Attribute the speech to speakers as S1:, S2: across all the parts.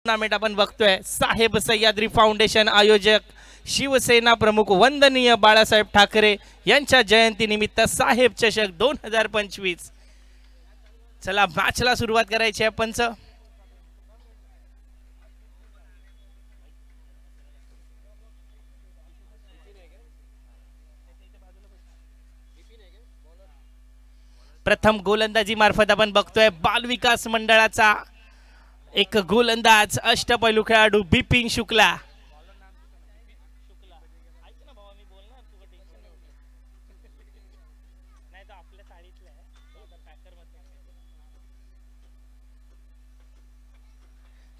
S1: Tournament आपण बघतोय साहेब Sahyadri foundation आयोजक शिवसेना प्रमुख वंदनीय बाळासाहेब ठाकरे यांच्या जयंती निमित्त साहेब चषक 2025। चला मॅचला सुरुवात करायची आहे पंच। प्रथम गोलंदाजी मार्फत आपण बघतोय बाल विकास मंडळाचा एक गोलंदाज अष्टपैलू खेळाडू बिपिन शुक्ला।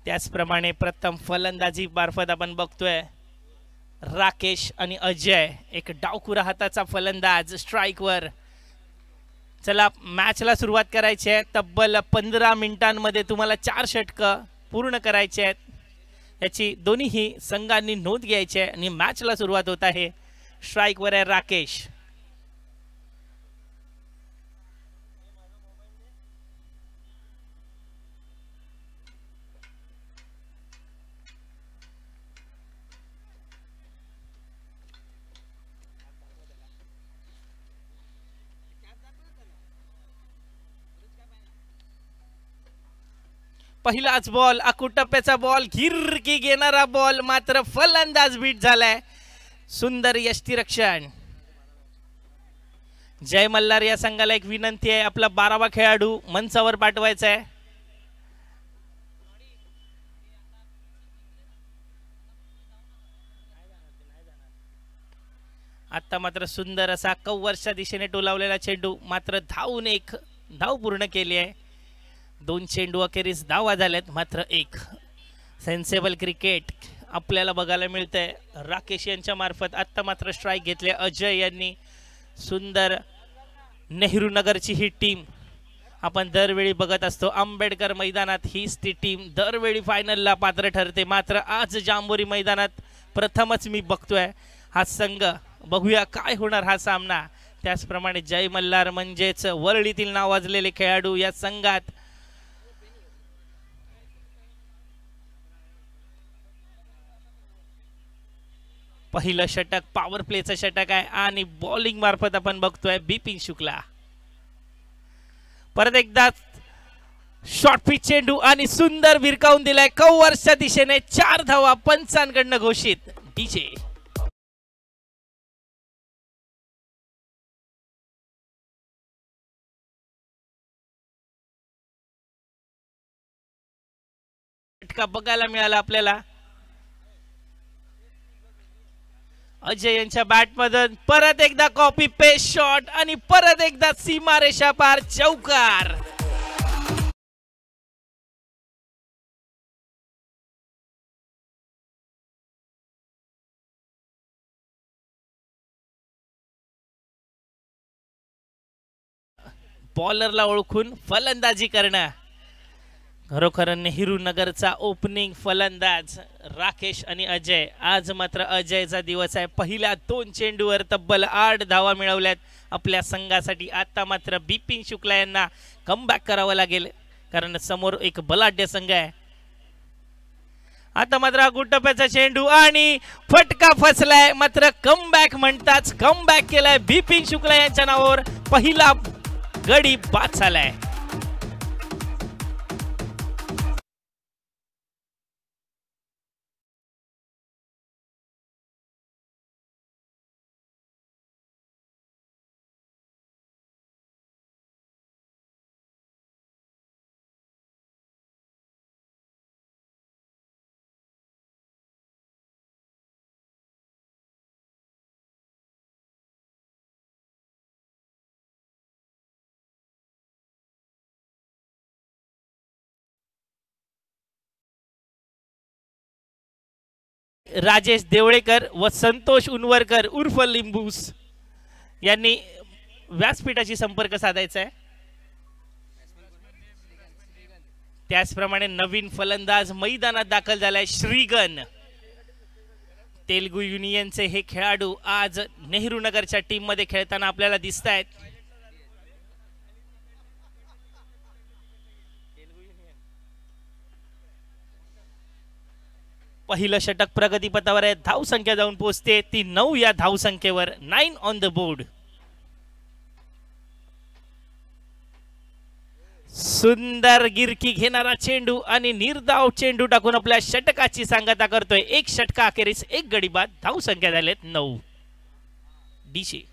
S1: त्याचप्रमाणे प्रथम फलंदाजी मार्फत आपण बघतोय राकेश आणि अजय एक डावखुरा हाताचा फलंदाज स्ट्राइक वर। चला मॅचला सुरुवात करायची आहे। तब्बल 15 मिनिटांमध्ये तुम्हाला 4 षटकं पूर्ण करायचे आहेत याची दोन्ही संघांनी नोंद घ्यायची आहे आणि मॅचला सुरुवात होत आहे। स्ट्राइक वर आहे राकेश। पहिलाच बॉल अकुटप्प्याचा बॉल गिरकी घेणारा बॉल मात्र फलंदाज बीट झालाय। सुंदर यष्टिरक्षण। जय मल्हार या संघाला एक विनंती आहे आपला 12वा खेळाडू मंचावर पाठवायचा आहे। आता मात्र सुंदर असा कव्वरच्या दिशेने टोलावलेला चेंडू मात्र धावून एक धाव पूर्ण केली आहे। 2 चेंडू अखेरीस धावा झाल्यात मात्र एक सेन्सेबल क्रिकेट आपल्याला बघायला मिळतंय राकेश यांच्या मार्फत। आता मात्र स्ट्राइक घेतले अजय यांनी। सुंदर नेहरू नगरची ही टीम आपण दरवेळी बघत असतो। आंबेडकर मैदानात हीच ती टीम दरवेळी फायनलला पात्र ठरते मात्र आज जांभोरी मैदानात प्रथमच मी बघतोय हा संघ। बघूया काय होणार हा सामना। त्याचप्रमाणे जय मल्हार म्हणजेच वरळीतील नावाजलेले खेळाडू या संघात पहिलं षटक पॉवर प्लेचं षटक आहे आणि बॉलिंग मार्फत आपण बघतोय बिपिन शुक्ला। परत एकदा शॉर्ट पिच चेंडू आणि सुंदर भिरकावून दिलाय कव्वरच्या दिशेने। 4 धावा पंचांकडनं घोषित। डीजे षटका बघायला मिळाला आपल्याला। अजय यांच्या बॅटमधून परत एकदा कॉपी पेस्ट शॉट आणि परत एकदा सीमारेषा पार चौकार। बॉलरला ओळखून फलंदाजी करणं खरोखर नेहरू नगरचा ओपनिंग फलंदाज राकेश आणि अजय। आज मात्र अजयचा दिवस आहे। पहिल्या 2 चेंडूवर तब्बल 8 धावा मिळवल्यात आपल्या संघासाठी। आता मात्र बिपिन शुक्ला यांना कमबॅक करावं लागेल कारण समोर एक बलाढ्य संघ आहे। आता मात्र गुटप्प्याचा चेंडू आणि फटका फसलाय मात्र कमबॅक म्हणताच कमबॅक केलाय बिपिन शुक्ला यांच्या नावावर। पहिला गडी बाद झालाय। राजेश देवळेकर व संतोष उनवरकर उर्फ लिंबूस यांनी व्यासपीठाशी संपर्क साधायचा आहे। त्याचप्रमाणे नवीन फलंदाज मैदानात दाखल झालाय श्रीगन। तेलुगू युनियनचे हे खेळाडू आज नेहरू नगरच्या टीम मध्ये खेळताना आपल्याला दिसतायत। पहिलं षटक प्रगतीपथावर आहे. धाव संख्या जाऊन पोहोचते ती 9 या धाव संख्येवर. 9 ऑन द बोर्ड. सुंदर गिरकी घेणारा चेंडू आणि निर्धाव चेंडू टाकून आपल्या षटकाची सांगता करतोय. एक षटका अखेरीस एक गडी बाद. धाव संख्या झालेत 9. डीशे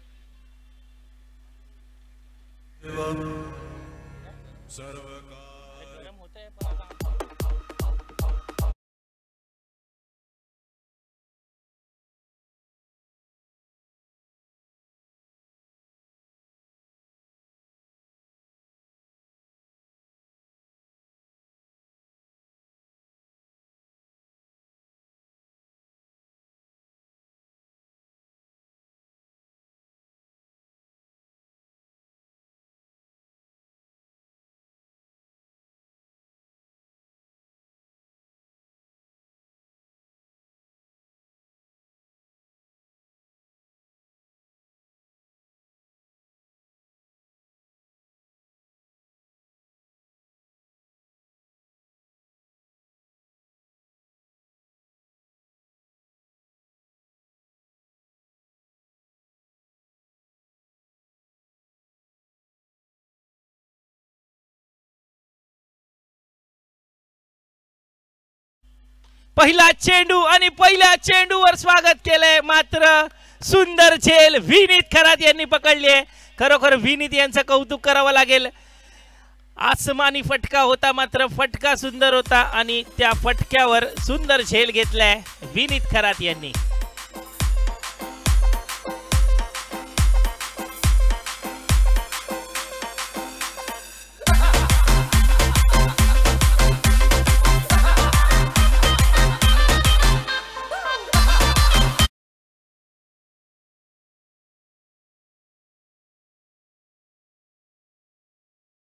S1: पहिला चेंडू आणि पहिल्या चेंडूवर स्वागत केलंय. मात्र सुंदर झेल विनीत खरात यांनी पकडली आहे. खरोखर विनीत यांचं कौतुक करावं लागेल. आसमानी फटका होता मात्र फटका सुंदर होता आणि त्या फटक्यावर सुंदर झेल घेतलाय विनीत खरात यांनी.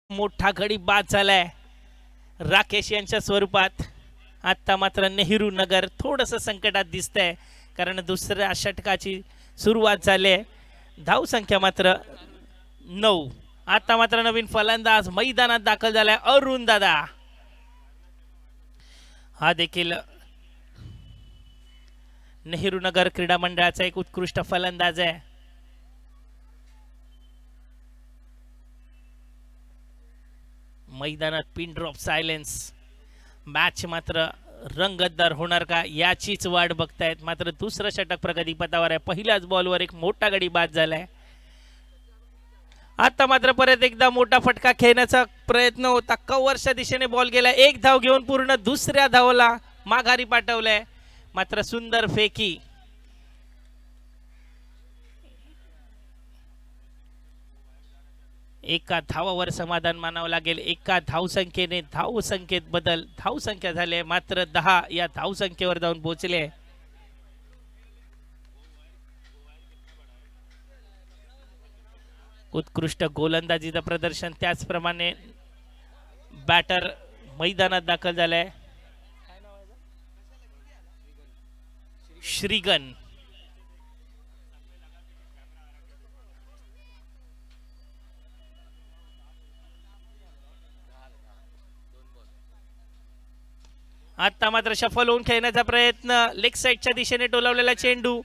S1: मोठा गडी बाद झालाय राकेश यांच्या स्वरूपात. आता मात्र नेहरू नगर थोडस संकटात दिसतंय कारण दुसऱ्या षटकाची सुरुवात झाली. धाव संख्या मात्र 9. आता मात्र नवीन फलंदाज मैदानात दाखल झालाय अरुण दादा. हा देखील नेहरू नगर क्रीडा मंडळाचा एक उत्कृष्ट फलंदाज आहे. मैदानात पिन ड्रॉप सायलेन्स. मॅच मात्र रंगतदार होणार का याचीच वाट बघतायत. मात्र दुसरं षटक प्रगतीपथावर आहे. पहिल्याच बॉलवर एक मोठा गडी बाद झालाय. आता मात्र परत एकदा मोठा फटका खेळण्याचा प्रयत्न होता. कव्हरच्या दिशेने बॉल गेला. एक धाव घेऊन पूर्ण दुसऱ्या धावला माघारी पाठवलंय. मात्र सुंदर फेकी. एका धावावर समाधान मानावं लागेल. एका धावसंख्येने धावसंख्येत बदल. धावसंख्या झाली मात्र 10 या धावसंख्येवर जाऊन पोहोचले. उत्कृष्ट गोलंदाजीचं प्रदर्शन. त्याचप्रमाणे बॅटर मैदानात दाखल झालाय श्रीगन. आता मात्र शफल होऊन खेळण्याचा प्रयत्न. लेग साइडच्या दिशेने टोलवलेला चेंडू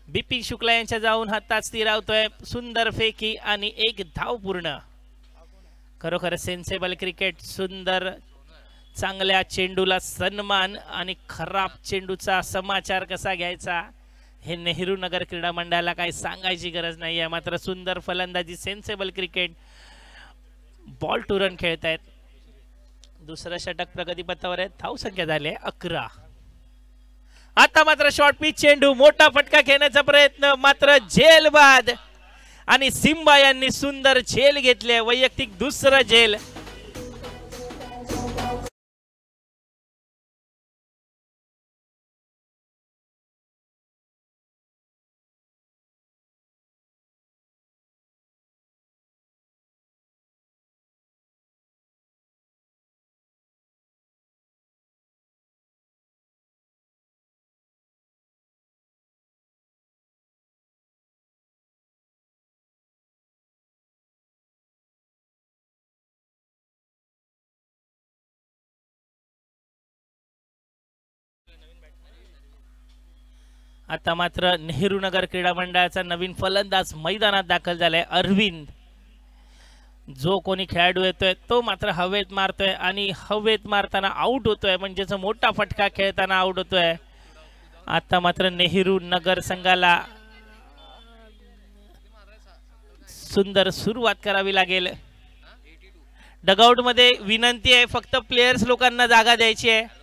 S1: बिपिन शुक्ला यांच्या जाऊन हातात स्थिरावतोय. सुंदर फेकी आणि एक धाव पूर्ण. खरोखर सेन्सेबल क्रिकेट. सुंदर चांगल्या चेंडूला सन्मान आणि खराब चेंडूचा समाचार कसा घ्यायचा हे नेहरू नगर क्रीडा मंडळाला काही सांगायची गरज नाही आहे. मात्र सुंदर फलंदाजी. Sensible cricket. Ball to run खेळतायत. दुसरं षटक प्रगतीपथावर आहे. धाव संख्या झाली 11. आता मात्र शॉर्ट पिच चेंडू. मोठा फटका खेळण्याचा प्रयत्न मात्र झेल बाद आणि सिम्बा यांनी सुंदर झेल घेतले. वैयक्तिक दुसरं झेल. आता मात्र नेहरू नगर क्रीडा मंडळाचा नवीन फलंदाज मैदानात दाखल झालाय अरविंद. जो कोणी खेळाडू येतोय तो मात्र हवेत मारतोय आणि हवेत मारताना आउट होतोय, म्हणजेच मोठा फटका खेळताना आउट होतोय. आता मात्र नेहरू नगर संघाला सुंदर सुरुवात करावी लागेल. डगआउट मध्ये विनंती आहे, फक्त प्लेयर्स लोकांना जागा द्यायची आहे.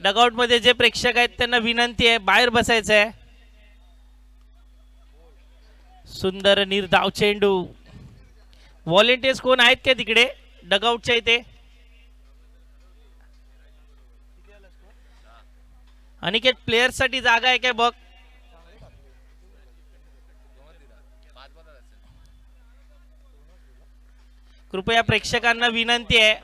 S1: डगआउट मध्ये जे प्रेक्षक आहेत त्यांना विनंती आहे बाहेर बसायचं आहे. सुंदर निर्धाव चेंडू. व्हॉलेंटियर्स कोण आहेत का तिकडे डगआउटच्या इथे? अनिकेत प्लेयर्स साठी जागा आहे काय बघ. कृपया प्रेक्षकांना विनंती आहे,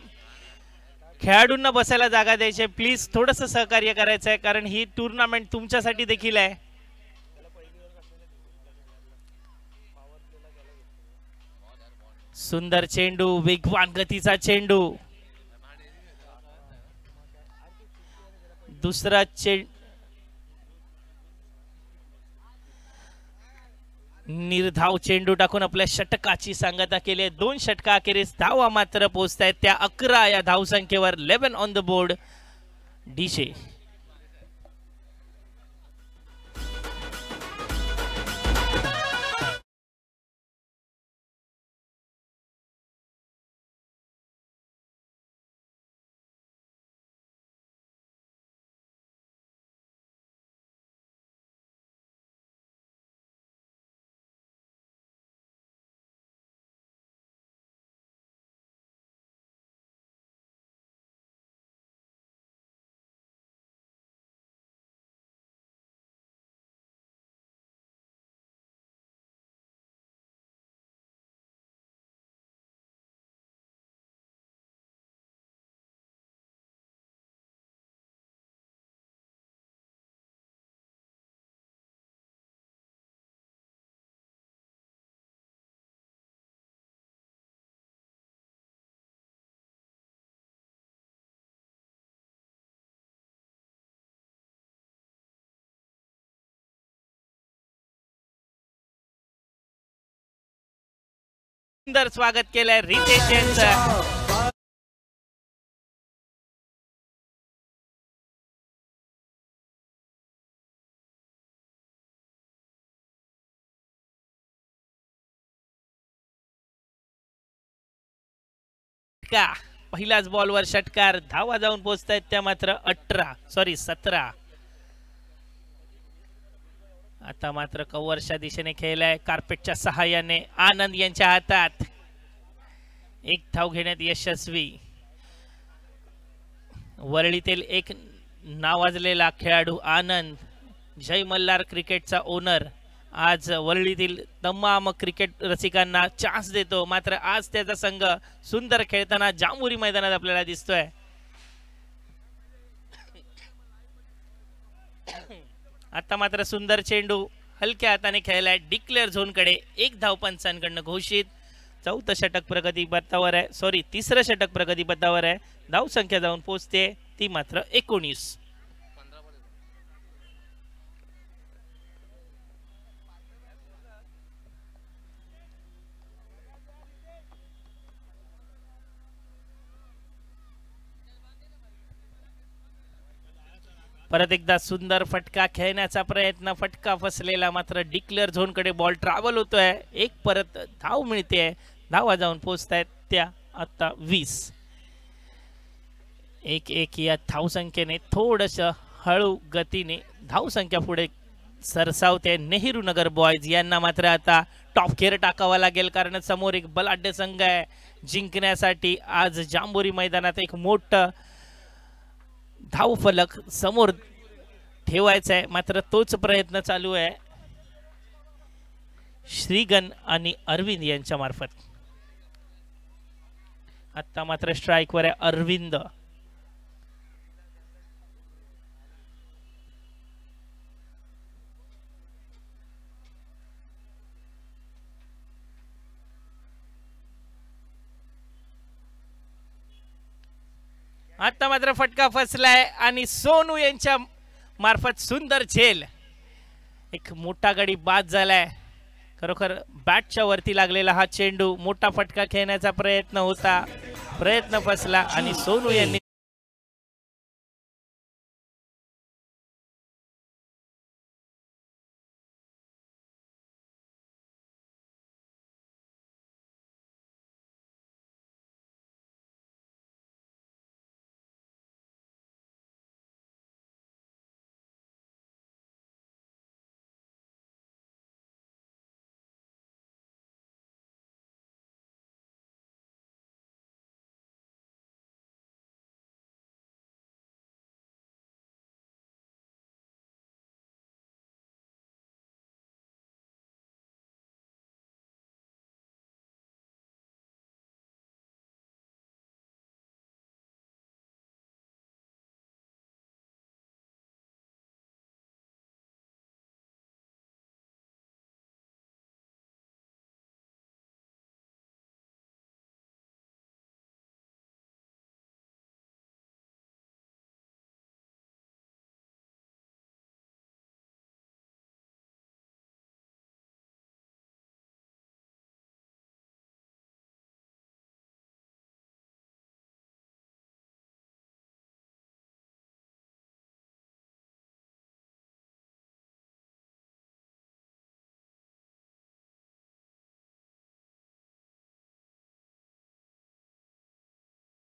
S1: खेळाडूंना बसायला जागा द्यायची आहे. प्लीज थोडंसं सहकार्य करायचं आहे, कारण ही टूर्नामेंट तुमच्यासाठी देखील आहे. सुंदर चेंडू, वेगवान गतीचा चेंडू. दुसरा निर्धाव चेंडू टाकून आपल्या षटकाची सांगता केली आहे. 2 षटका अखेरीस धावा मात्र पोहोचतायत त्या 11 या धावसंख्येवर. 11 ऑन द बोर्ड डीशे. सुंदर स्वागत केलंय रितेश यांचं. पहिल्याच बॉलवर षटकार. धावा जाऊन पोहोचतायत त्या मात्र 17. आता मात्र कव्हरच्या दिशेने खेळलाय कार्पेटच्या सहाय्याने. आनंद यांच्या हातात. 1 धाव घेण्यात यशस्वी. वरळीतील एक नावाजलेला खेळाडू आनंद, जय मल्हार क्रिकेटचा ओनर, आज वरळीतील तमाम क्रिकेट रसिकांना चान्स देतो. मात्र आज त्याचा संघ सुंदर खेळताना जांभुरी मैदानात आपल्याला दिसतोय. आता मात्र सुंदर चेंडू हलक्या हाताने खेळलाय डिक्लेअर झोन कडे. 1 धाव पंचांकडनं घोषित. 4थं षटक प्रगती पथावर आहे, 3रं षटक प्रगती पथावर आहे. धाव संख्या जाऊन पोहोचते ती मात्र 19. परत एकदा सुंदर फटका खेळण्याचा प्रयत्न. फटका फसलेला, मात्र डिक्लेअर झोन कडे बॉल ट्रॅव्हल होतोय. एक परत धाव मिळते. धावा जाऊन पोहोचतायत त्या आता 20. 1-1 या धावसंख्येने थोडस हळू गतीने धावसंख्या पुढे सरसावते. नेहरू नगर बॉयज यांना मात्र आता टॉप केअर टाकावा लागेल, कारण समोर एक बलाढ्य संघ आहे. जिंकण्यासाठी आज जांभोरी मैदानात एक मोठं धाव फलक समोर ठेवायचा आहे, मात्र तोच प्रयत्न चालू आहे श्रीगण आणि अरविंद यांच्या मार्फत. आता मात्र स्ट्राइक वर आहे अरविंद. आता मात्र फटका फसलाय आणि सोनू यांच्या मार्फत सुंदर झेल. एक मोठा गडी बाद झालाय. खरोखर बॅटच्या वरती लागलेला हा चेंडू मोठा फटका खेळण्याचा प्रयत्न होता, प्रयत्न फसला आणि सोनू यांनी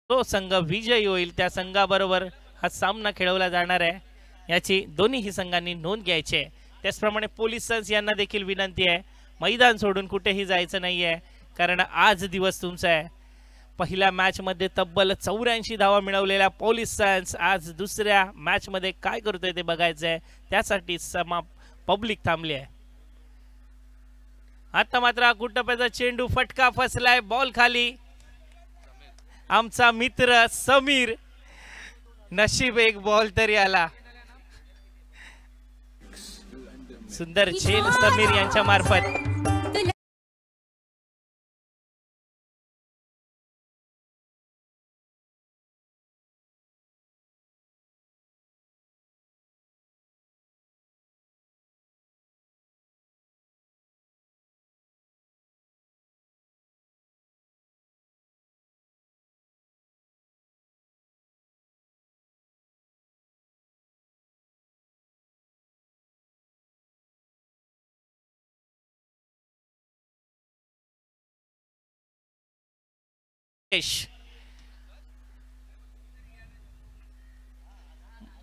S1: तो संघ विजयी होईल त्या संघाबरोबर हा सामना खेळवला जाणार आहे, याची दोन्ही संघांनी नोंद घ्यायची आहे. त्याचप्रमाणे पोलिस यांना देखील विनंती आहे, मैदान सोडून कुठेही जायचं नाहीये, कारण आज दिवस तुमचा आहे. पहिल्या मॅच मध्ये तब्बल 84 धावा मिळवलेल्या पोलिस आज दुसऱ्या मॅच मध्ये काय करतोय ते बघायचं आहे, त्यासाठी पब्लिक थांबली आहे. आता मात्र गुटप्याचा चेंडू फटका फसलाय, बॉल खाली. आमचा मित्र समीर, नशीब एक बॉल तरी आला. सुंदर झेल समीर यांच्या मार्फत.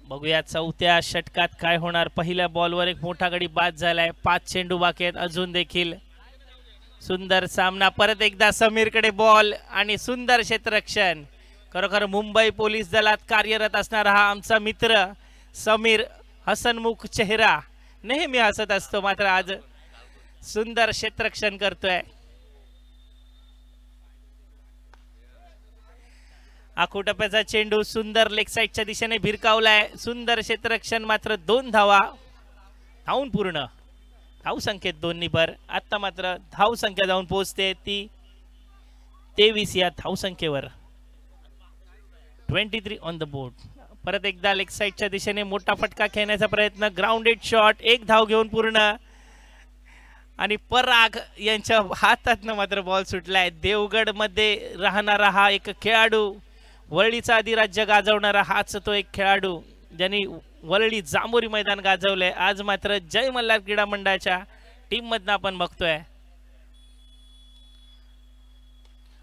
S1: बघूया चौथ्या षटकात काय होणार. पहिल्या बॉलवर एक मोठा गडी बाद झालाय, 5 चेंडू बाकी आहेत अजून देखील. सुंदर सामना, परत एकदा समीरकडे बॉल आणि सुंदर क्षेत्ररक्षण. खरोखर मुंबई पोलीस दलात कार्यरत असणारा हा आमचा मित्र समीर, हसनमुख चेहरा, नेहमी हसत असतो, मात्र आज सुंदर क्षेत्ररक्षण करतोय. आखोटप्याचा चेंडू सुंदर लेग साइडच्या दिशेने भिरकावलाय. सुंदर क्षेत्ररक्षण, मात्र 2 धावा. धावून पूर्ण, धाव संख्येत 2 निबर. आता मात्र धाव संख्या जाऊन पोहोचते ती 23 या धाव संख्येवर. 23 ऑन द बोर्ड. परत एकदा लेग साइडच्या दिशेने मोठा फटका खेळण्याचा प्रयत्न, ग्राउंडेड शॉट, 1 धाव घेऊन पूर्ण. आणि पराग यांच्या हातातनं मात्र बॉल सुटलाय. देवगड मध्ये राहणारा हा एक खेळाडू, वरळीचा अधिराज्य गाजवणारा हाच तो एक खेळाडू ज्यांनी वरळी जांभोरी मैदान गाजवलंय. आज मात्र जय मल्हार क्रीडा मंडळाच्या टीम मधनं आपण बघतोय.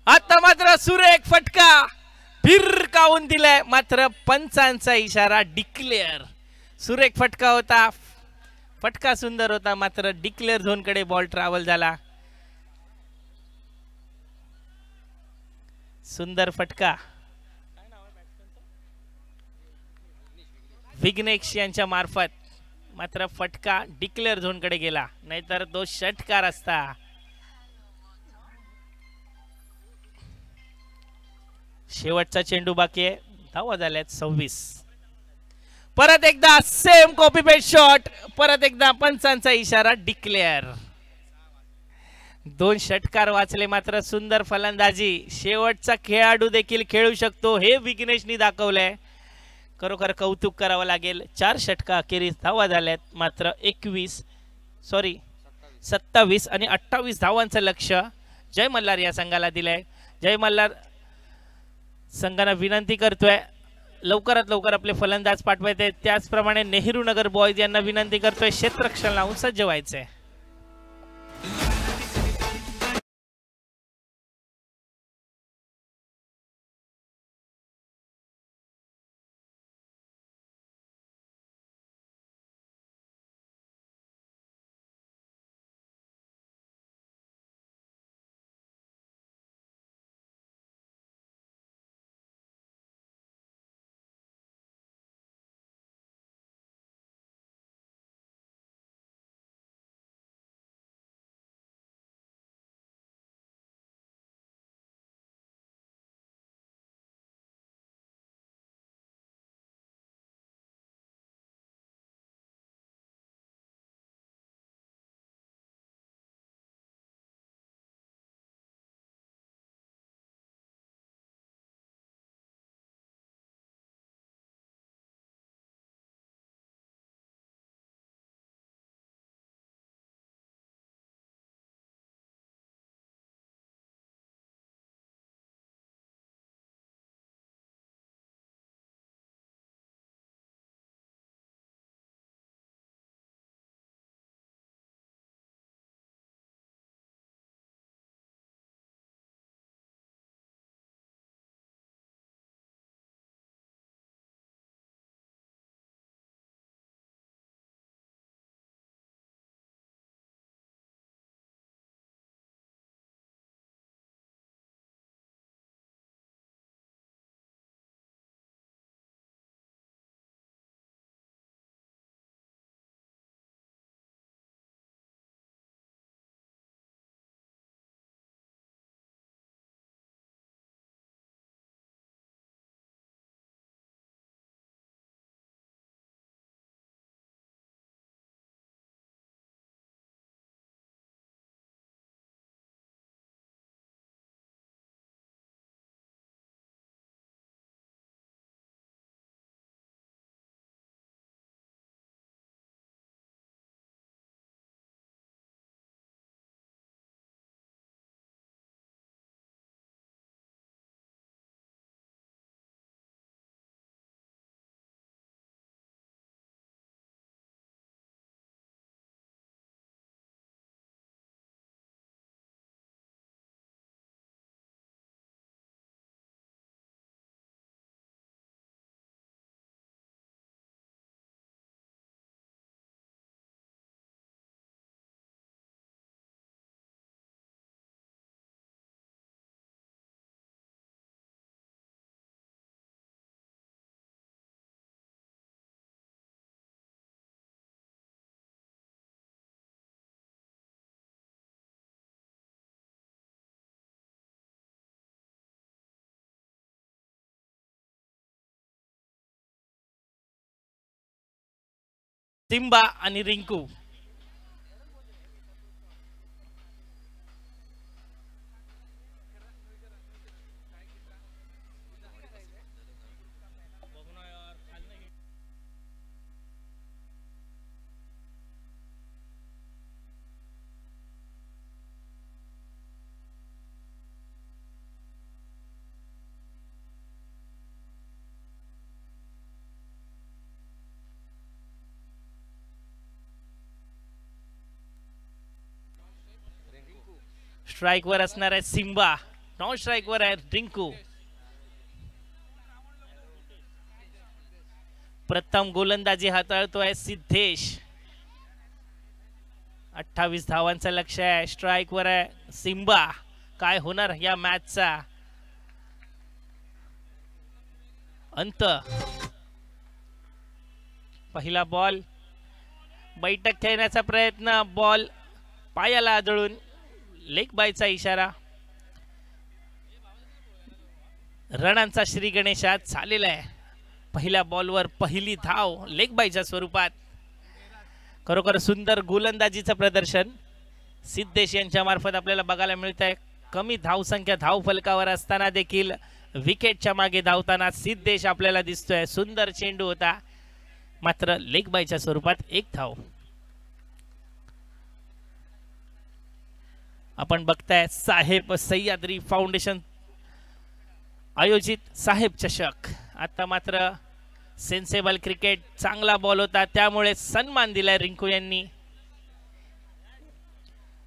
S1: आता मात्र सुरेख फटका भिरकावून दिलाय, मात्र पंचांचा इशारा, डिक्लेअर. सुरेख फटका होता, फटका सुंदर होता, मात्र डिक्लेअर झोन कडे बॉल ट्रॅव्हल झाला. सुंदर फटका विघ्नेश यांच्या मार्फत, मात्र फटका डिक्लेअर झोन कडे गेला, नाहीतर तो षटकार असता. शेवटचा चेंडू बाकी आहे, धावा झाल्यात 26. परत एकदा सेम कॉपी पेस्ट शॉट, परत एकदा पंचांचा इशारा, डिक्लेअर. 2 षटकार वाचले, मात्र सुंदर फलंदाजी. शेवटचा खेळाडू देखील खेळू शकतो हे विघ्नेशनी दाखवलंय. खरोखर कौतुक करावं लागेल. 4 षटका अखेरीस धावा झाल्यात, मात्र 21 सॉरी 27 आणि 28 धावांचं लक्ष्य जय मल्हार या संघाला दिलंय. जय मल्हार संघाला विनंती करतोय लवकरात लवकर आपले फलंदाज पाठवायचे. त्याचप्रमाणे नेहरू नगर बॉयज यांना विनंती करतोय क्षेत्ररक्षण लावून सज्ज व्हायचंय. सिम्बा आणि रिंकू स्ट्राइक वर असणार आहे. सिम्बा नॉन स्ट्राइक वर आहे रिंकू. प्रथम गोलंदाजी हाताळतोय सिद्धेश. 28 धावांचं लक्ष्य आहे. स्ट्राइक वर आहे सिम्बा. काय होणार या मॅचचा अंत. पहिला बॉल बैठक खेळण्याचा प्रयत्न. बॉल पायाला आदळून लेग बायचा इशारा. रणांचा श्री गणेशात झालेला आहे. पहिल्या बॉलवर पहिली धाव लेग बायच्या स्वरूपात. खरोखर सुंदर गोलंदाजीचं प्रदर्शन सिद्धेश यांच्या मार्फत आपल्याला बघायला मिळत आहे. कमी धावसंख्या धाव फलकावर असताना देखील विकेटच्या मागे धावताना सिद्धेश आपल्याला दिसतोय. सुंदर चेंडू होता मात्र लेग बायच्या स्वरूपात एक धाव. आपण बघताय साहेब सह्याद्री फाउंडेशन आयोजित साहेब चषक. आता मात्र सेन्सेबल क्रिकेट चांगला बॉल होता त्यामुळे सन्मान दिलाय रिंकू यांनी.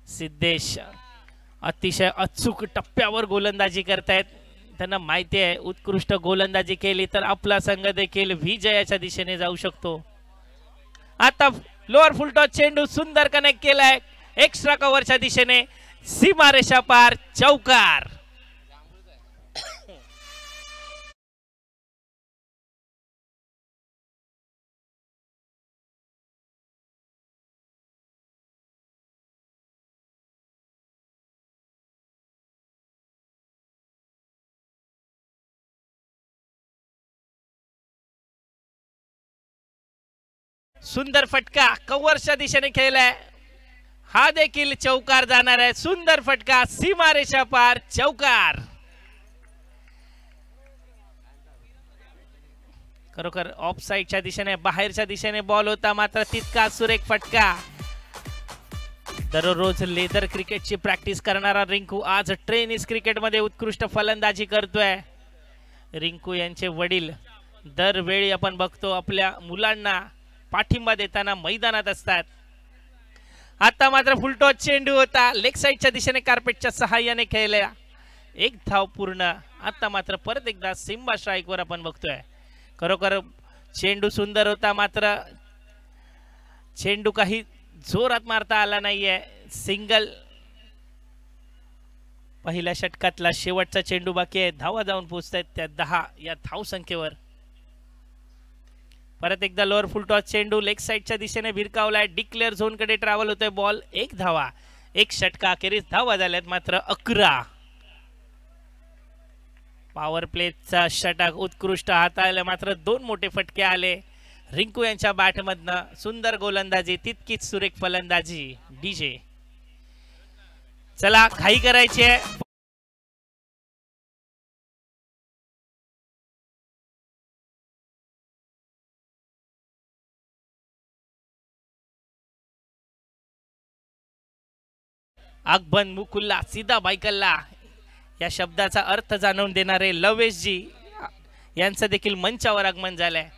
S1: सिद्धेश अतिशय अचूक टप्प्यावर गोलंदाजी करतायत. त्यांना माहिती आहे उत्कृष्ट गोलंदाजी केली तर आपला संघ देखील विजयाच्या दिशेने जाऊ शकतो. आता लोअर फुलटॉस चेंडू सुंदर कनेक्ट केलाय एक्स्ट्रा कव्हरच्या दिशेने. सीमारेषा पार चौकार. सुंदर फटका कव्हरच्या दिशेने खेळलाय. हा देखील चौकार जाणार आहे. सुंदर फटका सीमारेषा पार चौकार. खरोखर ऑफ साइडच्या दिशेने बाहेरच्या दिशेने बॉल होता मात्र तितका सुरेख फटका. दररोज लेदर क्रिकेटची प्रॅक्टिस करणारा रिंकू आज ट्रेनिस क्रिकेटमध्ये उत्कृष्ट फलंदाजी करतोय. रिंकू यांचे वडील दरवेळी आपण बघतो आपल्या मुलांना पाठिंबा देताना मैदानात असतात. आता मात्र फुलटॉस चेंडू होता लेग साइडच्या दिशेने कार्पेटच्या सहाय्याने खेळला. एक धाव पूर्ण. आता मात्र परत एकदा सिम्बा स्ट्राईकवर आपण बघतोय. खरोखर चेंडू सुंदर होता मात्र चेंडू काही जोरात मारता आला नाहीये. सिंगल. पहिल्या षटकातला शेवटचा चेंडू बाकी आहे. धावा जाऊन पोहोचतायत त्या 10 या धाव संख्येवर. परत एकदा लोअर फुलटॉस चेंडू लेग साइडच्या दिशेने भिरकावलाय. डिक्लेअर झोन कडे ट्रॅव्हल होतोय बॉल. एक धावा एक षटका अखेरीस धावा झाल्यात मात्र 11. पॉवर प्लेचा षटक उत्कृष्ट हाताळले मात्र 2 मोठे फटके आले रिंकू यांच्या बॅटमधनं. सुंदर गोलंदाजी तितकीच सुरेख फलंदाजी. डीजे चला घाई करायची आहे. अकबन मुकुल्ला सीधा बायकल्ला या शब्दाचा अर्थ जाणून देणारे लवेशजी यांचं देखील मंचावर आगमन झालंय.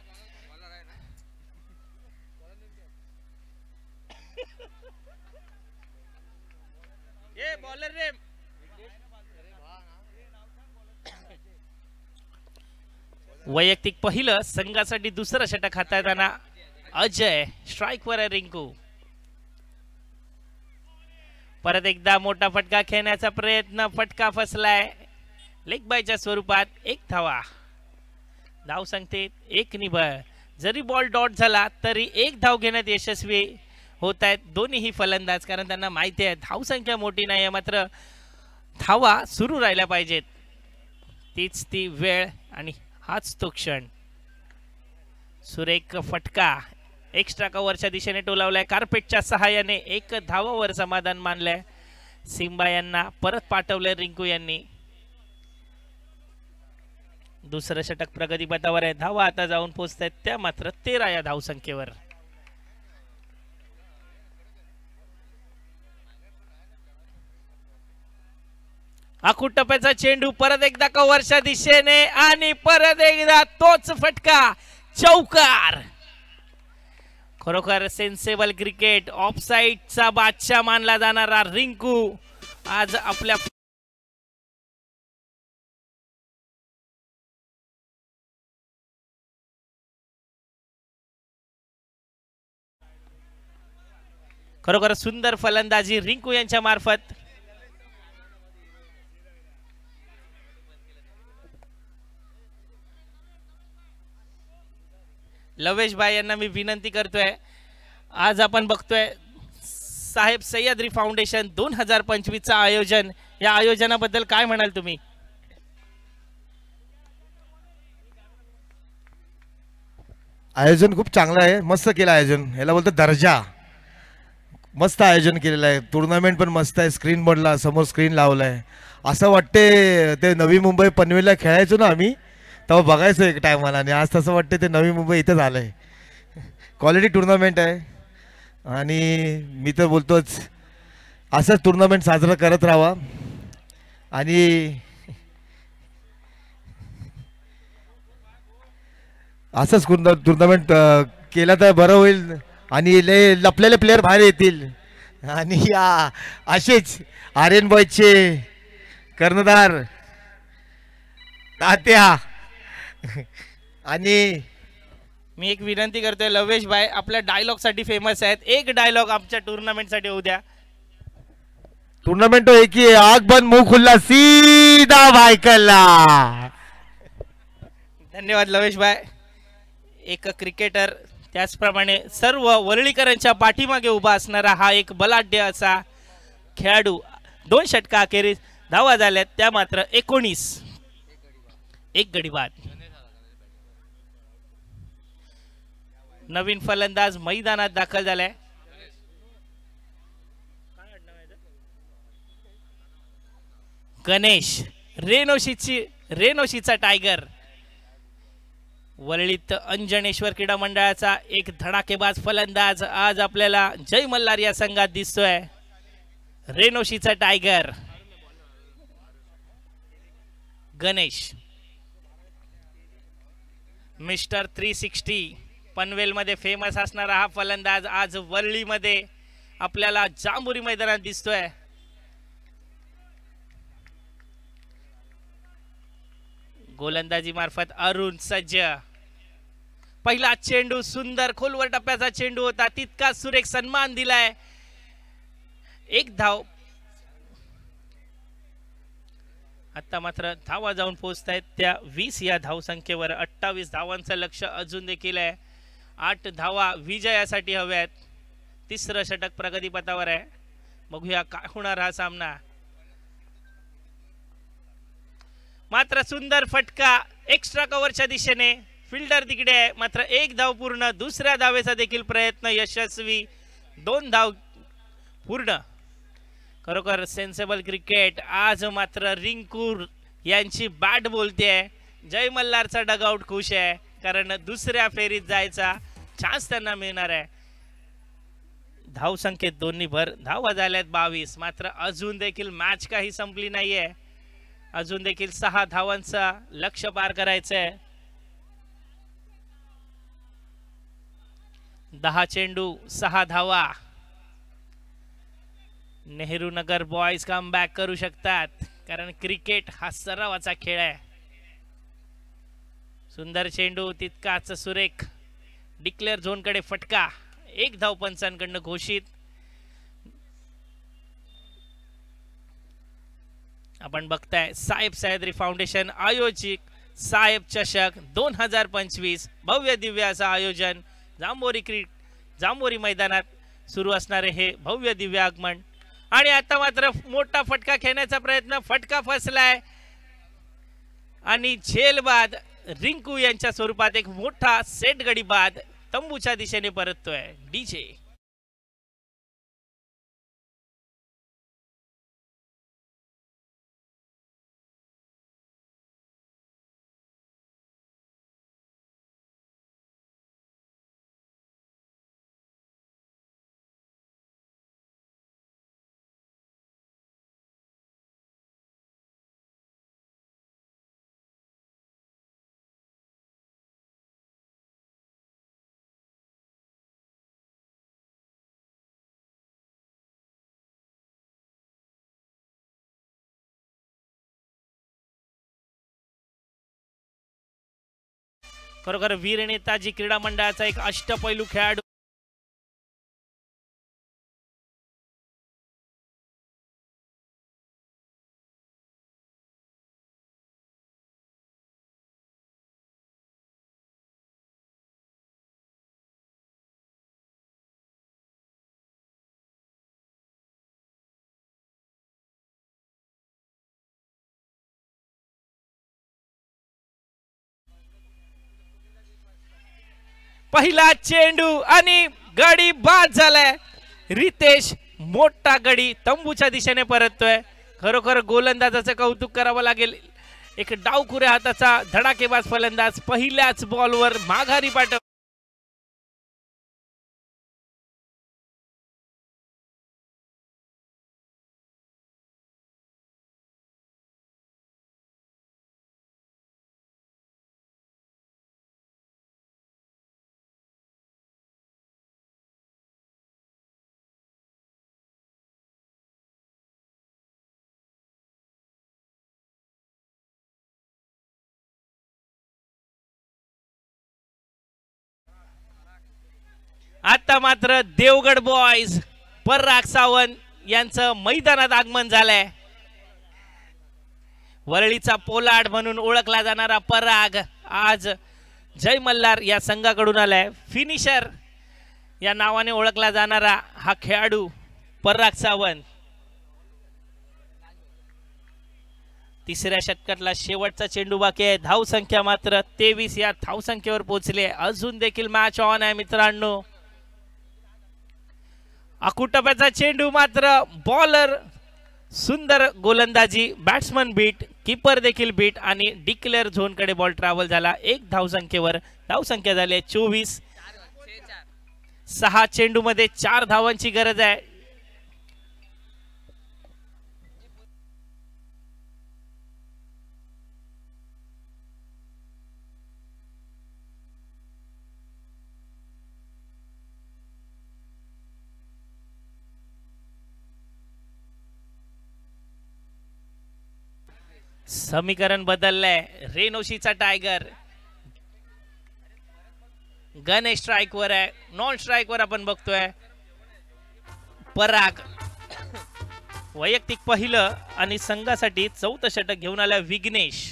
S1: वैयक्तिक पहिलं संघासाठी दुसरं षटक हाताळताना अजय स्ट्राईकवर आहे. रिंकू परत एकदा मोठा फटका खेळण्याचा प्रयत्न. फटका फसलाय लेग बायच्या स्वरूपात. एक धावा. धाव सांगते 1 निभळ. जरी बॉल डॉट झाला तरी एक धाव घेण्यात यशस्वी होत आहेत दोन्हीही फलंदाज. कारण त्यांना माहिती आहे धावसंख्या मोठी नाही आहे मात्र धावा सुरू राहिल्या पाहिजेत. तीच ती वेळ आणि हाच तो क्षण. सुरेख फटका एक्स्ट्रा कव्हरच्या दिशेने टोलावलाय. कार्पेटच्या सहाय्याने 1 धावावर समाधान मानलंय. सिम्बा यांना परत पाठवलंय रिंकू यांनी. दुसरं षटक प्रगतीपथावर आहे. धावा आता जाऊन पोहोचतायत त्या मात्र 13 या धावसंख्येवर. आखूड टप्प्याचा चेंडू परत एकदा कव्हरच्या दिशेने आणि परत एकदा तोच फटका चौकार. खरोखर सेन्सेबल क्रिकेट ऑफ साइडचा बादशाह मानला जाणारा रिंकू आज आपल्या खरोखर सुंदर फलंदाजी रिंकू यांच्या मार्फत. लवेश भाई यांना मी विनंती करतोय आज आपण बघतोय साहेब सह्याद्री फाउंडेशन 2025चं आयोजन. या आयोजनाबद्दल काय म्हणाल तुम्ही?
S2: आयोजन खूप चांगलं आहे. मस्त केलं आयोजन. याला बोलतो दर्जा. मस्त आयोजन केलेलं आहे. टुर्नामेंट पण मस्त आहे. स्क्रीन बोर्डला समोर स्क्रीन लावलाय. असं वाटते ते नवी मुंबई पनवेलला खेळायचो ना आम्ही तेव्हा बघायचं एक टायमाला आणि आज तसं वाटते ते नवी मुंबई इथं झालंय. क्वालिटी टुर्नामेंट आहे आणि मी तर बोलतोच असं टुर्नामेंट साजरा करत राहावा आणि असंच टुर्नामेंट केला तर बरं होईल आणि लपलेले प्लेयर बाहेर येतील आणि या असेच आर्यन बॉयचे कर्णधार तात्या आणि
S1: मी एक विनंती करतोय, लवेश भाई आपल्या डायलॉग साठी फेमस आहेत, एक डायलॉग आमच्या टुर्नामेंट साठी होऊ द्या.
S2: टूर्नामेंट तो एक ही है, आग बंद मुंह खुला सीधा भाईकल्ला.
S1: धन्यवाद लवेश भाई. एक क्रिकेटर त्याचप्रमाणे सर्व वरळीकरांच्या पाठीमागे उभा असणारा हा एक बलाढ्य असा खेळाडू. 2 षटका अखेरीस धावा झाल्यात, त्या मात्र 19. एक गडी बाद. नवीन फलंदाज मैदानात दाखल झालाय. गणेश रेनोशीचा टायगर. वरळीत अंजनेश्वर क्रीडा मंडळाचा एक धडाकेबाज फलंदाज आज आपल्याला जय मल्हार या संघात दिसतोय. रेनोशीचा टायगर गणेश. मिस्टर 360 पनवेल मध्ये फेमस असणारा हा फलंदाज आज वरळी मध्ये आपल्याला जांभुरी मैदानात दिसतोय. गोलंदाजी मार्फत अरुण सज्ज. पहिला चेंडू सुंदर खोलवर टप्प्याचा चेंडू होता, तितका सुरेख सन्मान दिलाय. 1 धाव. आता मात्र धावा जाऊन पोहोचतायत त्या 20 या धावसंख्येवर. 28 धावांचं लक्ष अजून देखील आहे. 8 धावा विजयासाठी हव्यात. 3रं षटक प्रगतीपथावर आहे. बघूया काय होणार हा सामना. मात्र सुंदर फटका एक्स्ट्रा कव्हरच्या दिशेने. फिल्डर तिकडे आहे, मात्र 1 धाव पूर्ण. 2ऱ्या धावेचा देखील प्रयत्न यशस्वी. 2 धाव पूर्ण. खरोखर सेन्सेबल क्रिकेट. आज मात्र रिंकू यांची बॅट बोलते. जय मल्हारचा डगआउट खुश आहे, कारण 2ऱ्या फेरीत जायचा चान्स त्यांना मिळणार आहे. धाव संख्येत दोन्ही भर. धावा झाल्यात 22. मात्र अजून देखील मॅच काही संपली नाहीये. अजून देखील 6 धावांचा लक्ष्य पार करायचं आहे. 10 चेंडू 6 धावा. Nehru Nagar boys come back करू शकतात, कारण क्रिकेट हा सरावाचा खेळ आहे. सुंदर चेंडू तितकाच सुरेख. डिक्लेअर झोन कडे फटका. 1 धाव पंचांकडनं घोषित. आपण बघताय साहेब सह्याद्री फाउंडेशन आयोजित साहेब चषक 2025. भव्य दिव्य असं आयोजन. जांभोरी मैदानात सुरू असणारे हे भव्य दिव्य आगमन. आणि आता मात्र मोठा फटका खेळण्याचा प्रयत्न. फटका फसलाय आणि झेल बाद. रिंकू यांच्या स्वरूपात एक मोठा सेट गडी बाद तंबूच्या दिशेने परततोय. डीजे खरोखर वीर नेताजी क्रीडा मंडळाचा एक अष्टपैलू खेळाडू. पहिला चेंडू आणि गडी बाद झालाय. रितेश मोठा गडी तंबूच्या दिशेने परततोय. खरोखर गोलंदाजाचं कौतुक करावं लागेल. एक डावखुऱ्या हाताचा धडाकेबाज फलंदाज पहिल्याच बॉलवर माघारी पाठव. आता मात्र देवगड बॉयज पराग सावंत यांचं मैदानात आगमन झालंय. वरळीचा पोलाड म्हणून ओळखला जाणारा पराग आज जय मल्हार या संघाकडून आलाय. फिनिशर या नावाने ओळखला जाणारा हा खेळाडू पराग सावंत तिसऱ्या षटकातला शेवटचा चेंडू बाकी आहे. धाव संख्या मात्र 23 या धाव संख्येवर पोहोचले. अजून देखील मॅच ऑन आहे मित्रांनो. अकुटप्याचा चेंडू मात्र बॉलर सुंदर गोलंदाजी, बॅट्समन बीट, कीपर देखील बीट आणि डिक्लेअर झोन कडे बॉल ट्रॅव्हल झाला. एक धाव संख्येवर धाव संख्या झाली 24. 6 चेंडू मध्ये 4 धावांची गरज आहे. समीकरण बदललंय. रेनोशीचा टायगर गणेश स्ट्राइक वर आहे. नॉन स्ट्राइक वर आपण बघतोय पराग. वैयक्तिक पहिलं आणि संघासाठी 4थं षटक घेऊन आला विघ्नेश.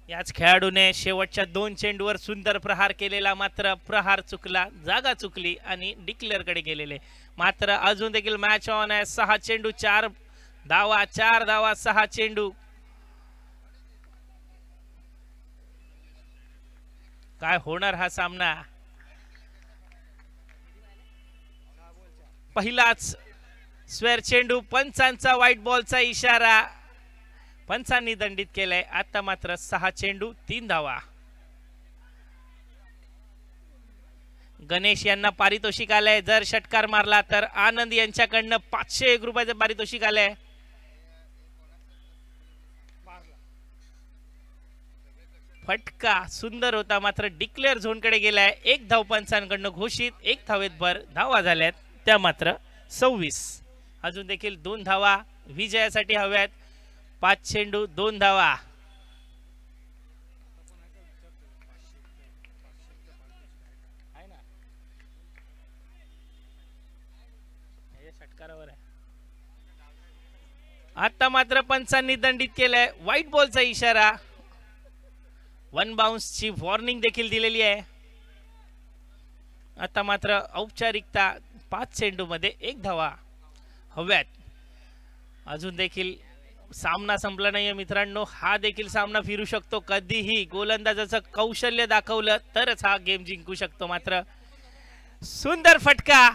S1: याच खेळाडूने शेवटच्या 2 चेंडूवर सुंदर प्रहार केलेला, मात्र प्रहार चुकला, जागा चुकली आणि डिक्लेअर कडे गेलेले. मात्र अजून देखील मॅच ऑन आहे. 6 चेंडू 4 धावा, 4 धावा 6 चेंडू. काय होणार हा सामना. पहिलाच स्क्वेअर चेंडू, पंचांचा व्हाईट बॉलचा इशारा, पंचांनी दंडित केलाय. आता मात्र 6 चेंडू 3 धावा. गणेश यांना पारितोषिक आलंय. जर षटकार मारला तर आनंद यांच्याकडनं 501 रुपयाचं पारितोषिक आलंय. फटका सुंदर होता, मात्र डिक्लेअर झोन कडे गेलाय. 1 धाव पंचांकडनं घोषित. 1 धावेत भर धावा झाल्यात त्या मात्र 26. अजून देखील 2 धावा विजयासाठी हव्यात. 5 चेंडू 2 धावा. षटकारावर आहे. आता मात्र पंचांनी दंडित केलंय. व्हाईट बॉलचा इशारा, 1 बाउन्स ची वॉर्निंग देखील दिलेली आहे. आता मात्र औपचारिकता 5 चेंडू मध्ये 1 धावा हव्यात. अजून देखील सामना संपला नाहीये मित्रांनो. हा देखील सामना फिरू शकतो कधीही. गोलंदाजाचं कौशल्य दाखवलं तरच हा गेम जिंकू शकतो. मात्र सुंदर फटका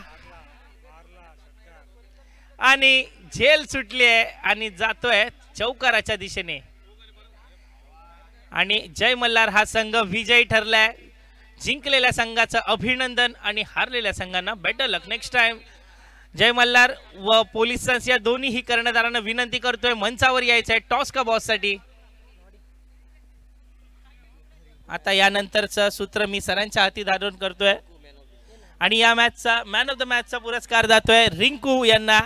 S1: आणि झेल सुटली आहे आणि जातोय चौकाराच्या दिशेने. आणि जय मल्हार हा संघ विजयी ठरलाय. जिंकलेल्या संघाचं अभिनंदन आणि हारलेल्या संघांना बेटर लक नेक्स्ट टाइम. जय मल्हार व पोलिस या दोन्ही कर्णधारांना विनंती करतोय मंचावर यायचंय टॉस का बॉस साठी. आता यानंतरचं सूत्र मी सरांच्या हाती धारण करतोय आणि या मॅचचा मॅन ऑफ द मॅचचा पुरस्कार जातोय रिंकू यांना.